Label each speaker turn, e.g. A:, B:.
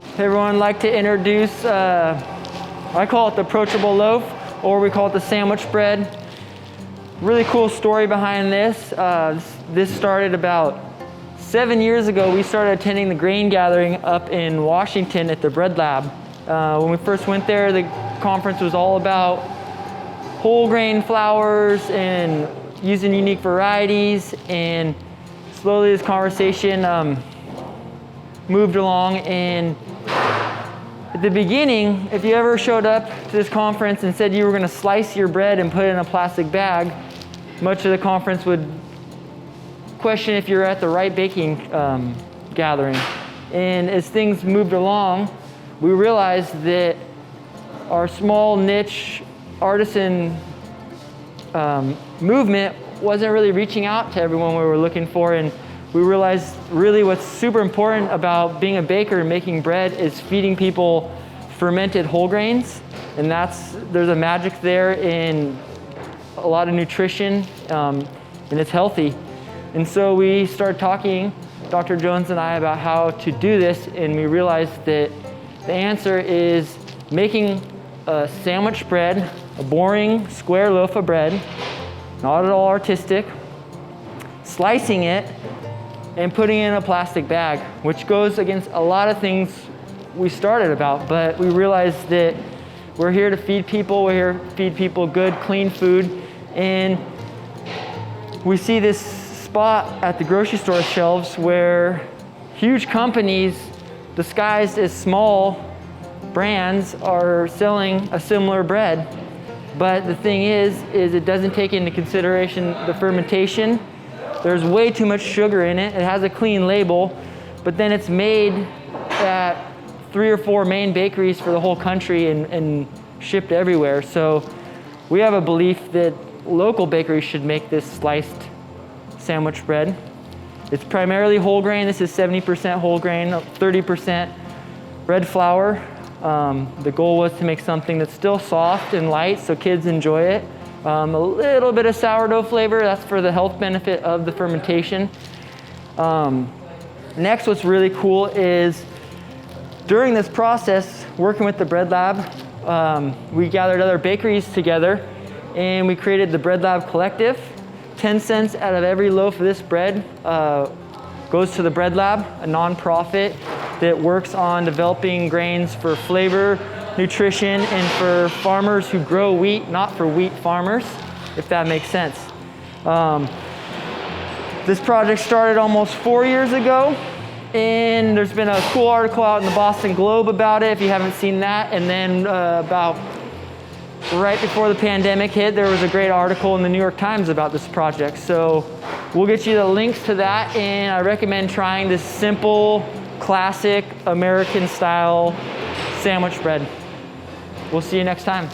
A: Hey everyone, I'd like to introduce, I call it the Approachable Loaf, or we call it the sandwich bread. Really cool story behind this. This started about 7 years ago. We started attending the grain gathering up in Washington at the Bread Lab. When we first went there, the conference was all about whole grain flours and using unique varieties, and slowly this conversation moved along. And at the beginning, if you ever showed up to this conference and said you were going to slice your bread and put it in a plastic bag, much of the conference would question if you're at the right baking gathering. And as things moved along, we realized that our small niche artisan movement wasn't really reaching out to everyone we were looking for. And we realized really what's super important about being a baker and making bread is feeding people fermented whole grains. And there's a magic there in a lot of nutrition, and it's healthy. And so we started talking, Dr. Jones and I, about how to do this, and we realized that the answer is making a sandwich bread, a boring square loaf of bread, not at all artistic, slicing it, and putting it in a plastic bag, which goes against a lot of things we started about. But we realized that we're here to feed people. We're here to feed people good, clean food. And we see this spot at the grocery store shelves where huge companies disguised as small brands are selling a similar bread. But the thing is it doesn't take into consideration the fermentation. There's way too much sugar in it. It has a clean label, but then it's made at 3 or 4 main bakeries for the whole country and shipped everywhere. So we have a belief that local bakeries should make this sliced sandwich bread. It's primarily whole grain. This is 70% whole grain, 30% bread flour. The goal was to make something that's still soft and light so kids enjoy it. A little bit of sourdough flavor, that's for the health benefit of the fermentation. Next, what's really cool is during this process, working with the Bread Lab, we gathered other bakeries together and we created the Bread Lab Collective. 10 cents out of every loaf of this bread goes to the Bread Lab, a nonprofit that works on developing grains for flavor, nutrition, and for farmers who grow wheat, not for wheat farmers, if that makes sense. This project started almost 4 years ago, and there's been a cool article out in the Boston Globe about it, if you haven't seen that. And then about right before the pandemic hit, there was a great article in the New York Times about this project. So we'll get you the links to that, and I recommend trying this simple, classic, American-style sandwich bread. We'll see you next time.